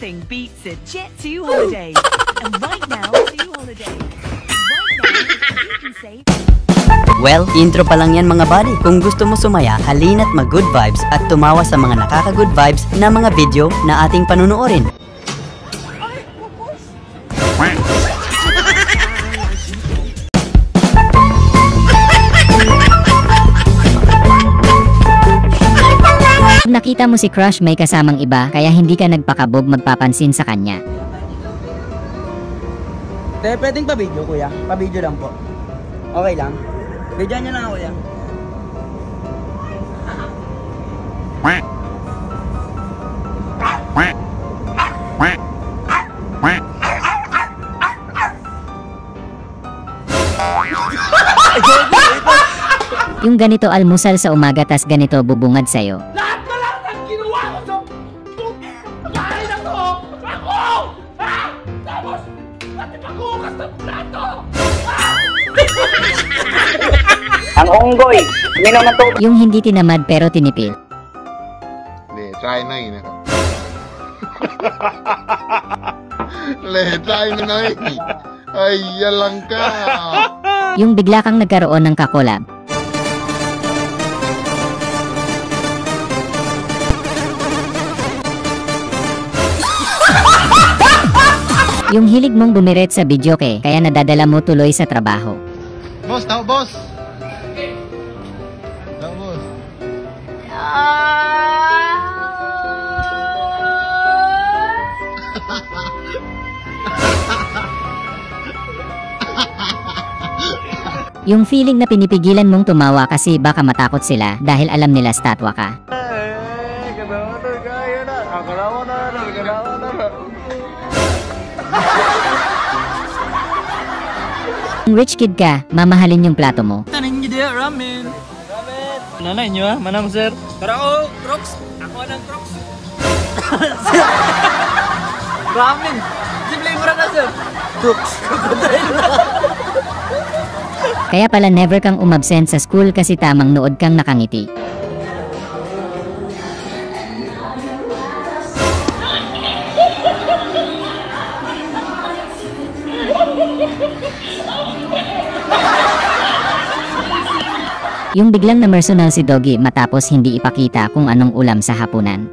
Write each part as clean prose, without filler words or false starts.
Nothing beats a Jet2 holiday. And right now, Jet2 holiday. Right now, you can save. Well, intro pa lang yan mga buddy. Kung gusto mo sumaya, halina't mag-good vibes at tumawa sa mga nakaka-good vibes na mga video na ating panunuorin. Nakita mo si crush may kasamang iba kaya hindi ka nagpakabog magpapansin sa kanya. Pwedeng pa-video kuya? Pa-video lang po. Okay lang? Bidyan niya lang kuya. Yung ganito almusal sa umaga tas ganito bubungad sa'yo. Ang unggoy, minum na to. Yung hindi tinamad pero tinipid. Le, try na yun. Le, try na yun. Ay, yalang ka. Yung bigla kang nagkaroon ng kakolab. Yung hilig mong bumiret sa videoke kaya nadadala mo tuloy sa trabaho. Boss, tao boss. Tao boss. Yung feeling na pinipigilan mong tumawa kasi baka matakot sila dahil alam nila statwa ka. Kung rich kid ka, mamahalin yung plato mo. Tanin nyo diya, ramen. Ramen. Nanay nyo ha, manang sir. Para ako, Crocs. Ako ng Crocs. Ramen. Simple yung na sir. Crocs. Kaya pala never kang umabsent sa school kasi tamang nood kang nakangiti. Yung biglang na-personal si Doggy matapos hindi ipakita kung anong ulam sa hapunan.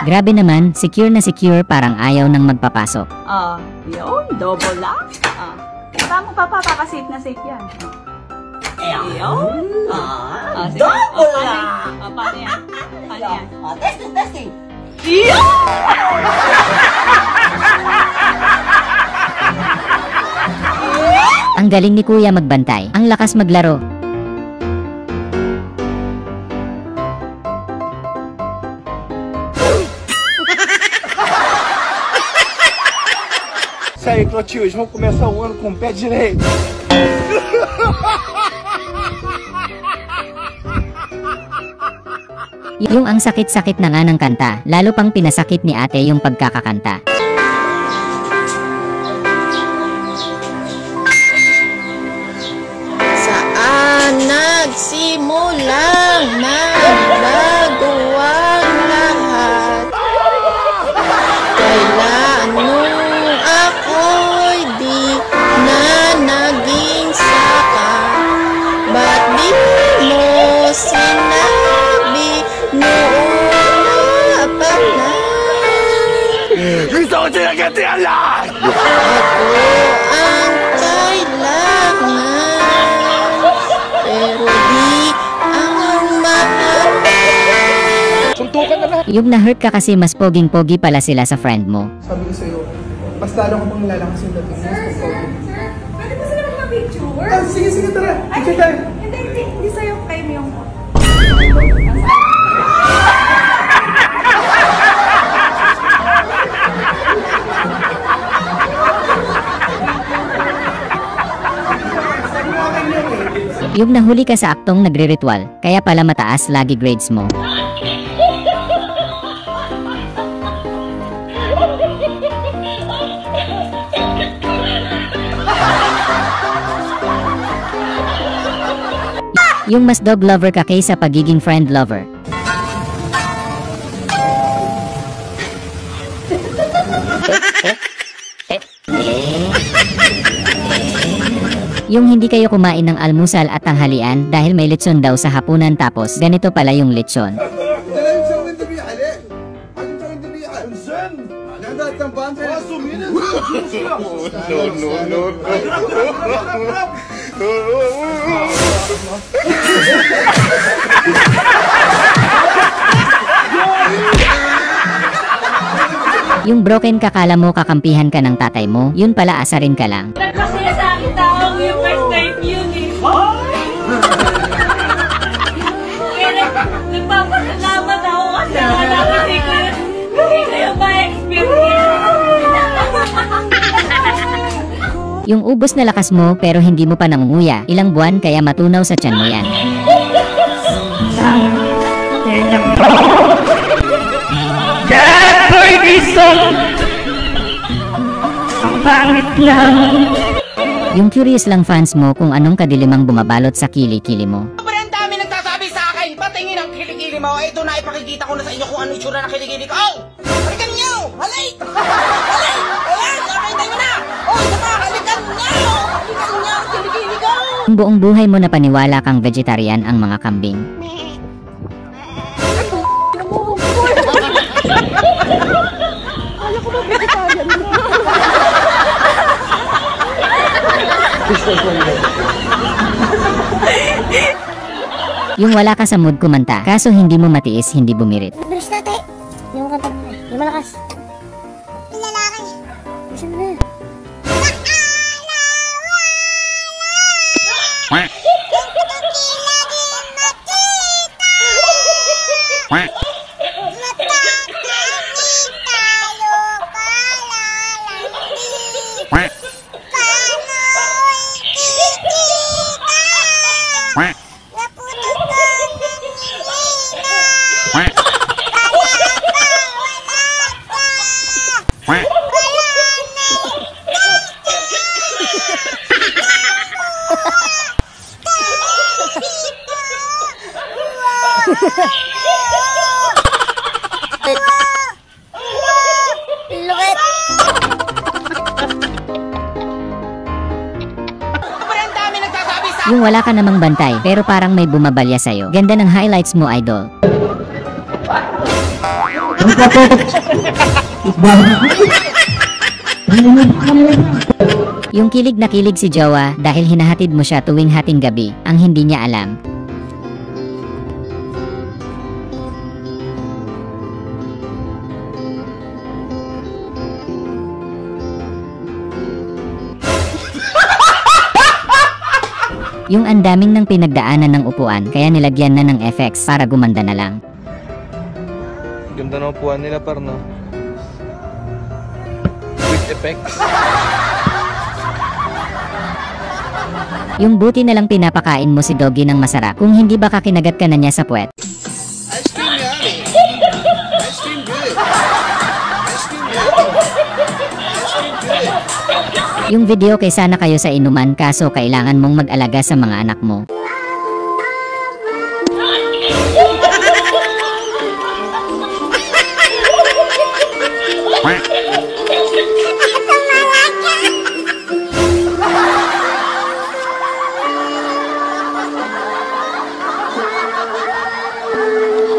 Grabe naman, secure na secure parang ayaw nang magpapasok. Yun, double lock. Tamang papapasit na safe yan. Ayun. Double lock. Paano yan? Paano yan? Testing, testing. Ang galing ni Kuya magbantay. Ang lakas maglaro. Isso aí, Clotilde, vamos começar o ano com o pé direito. Yung ang sakit-sakit na nga ng kanta, lalo pang pinasakit ni ate yung pagkakakanta. Saan nagsimulang magbago ang lahat? Kailan nung ako'y di na naging sapat? Ba't di mo sinabi noon na pala? Gusto ko sinagati ang lahat! Ako ang kailangan, pero di ang mahal. Suntukan na lahat! Yung na-hurt ka kasi mas poging-pogi pala sila sa friend mo. Sabi ko sa'yo, mas lalo ko pang lalakas yung dating mo. Pwede mo sila mag-picture? Sige, sige, tara. Picture tayo. Hindi sa'yo kayo yung... Yung nahuli ka sa aktong nagre-ritual, kaya pala mataas lagi grades mo. Yung mas dog lover ka kaysa pagiging friend lover. Yung hindi kayo kumain ng almusal at tanghalian dahil may lechon daw sa hapunan tapos ganito pala yung lechon. Yung broken kakala mo kakampihan ka ng tatay mo, yun pala asarin ka lang. Nagpasaya sa akin tao yung first time yun eh. Kaya nagpapasalamat ako kasi wala kasi kayo ma-experience. Yung ubos na lakas mo pero hindi mo pa nangunguya, ilang buwan kaya matunaw sa tiyan mo yan. Yung curious lang fans mo kung anong kadilimang bumabalot sa kilikili mo. Sobrang dami nagsasabi sa akin, patingin ang kilikili mo. Ito na ipakikita ko na sa inyo kung ano itsura ng kilikili ko. Oh! Halikan niyo! Halik! Halik! Ayan! Nakita mo na! Oh! Saka halikan niyo! Halikan niyo ang kilikili ko! Kung buong buhay mo na paniwala kang vegetarian ang mga kambing. Yung wala ka sa mood kumanta, kaso hindi mo matiis, hindi bumirit. Bilis natin. Yung kanta mo. Yung malakas. Yung lalaki. Bisa mo na. Yung wala ka namang bantay, pero parang may bumabalya sa'yo. Ganda ng highlights mo, idol. Yung kilig na kilig si Jowa dahil hinahatid mo siya tuwing hating gabi, ang hindi niya alam. Yung andaming ng pinagdaanan ng upuan, kaya nilagyan na ng FX para gumanda na lang. Ganda ng upuan nila, par, no? With effects. Yung buti na lang pinapakain mo si Doggy ng masarap, kung hindi baka kinagat ka na niya sa puwet. Ice cream yummy. Ice cream good. Ice cream yummy. Ice cream good. Yung video kay sana kayo sa inuman kaso kailangan mong mag-alaga sa mga anak mo.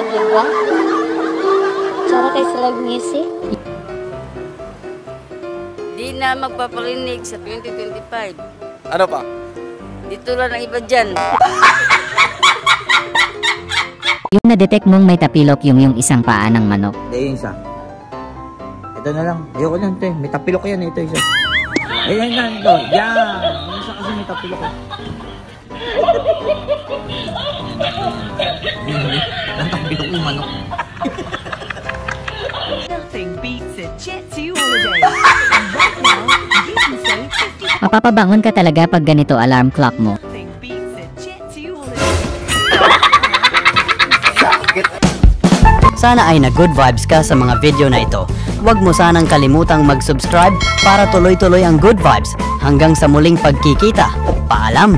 Diba? Cara kayo sa live music. Di na magpaparinig sa 2025. Ano pa? Dito lang ang iba dyan. Yung na-detect mong may tapilok yung isang paa ng manok. Yung isa. Ito na lang. Ayoko lang ito eh. May tapilok yan ito isa. Ayan yan ito. Yan. Yung isa kasi may tapilok eh. Ang tapilok yung manok. Nothing beats a Jet 2 holiday. And right now, you can save 50%. Mapapabangon ka talaga pag ganito alarm clock mo. Nothing beats a Jet 2 holiday. Sana ay na good vibes ka sa mga video na ito. Huwag mo sanang kalimutang mag-subscribe para tuloy-tuloy ang good vibes. Hanggang sa muling pagkikita. Paalam!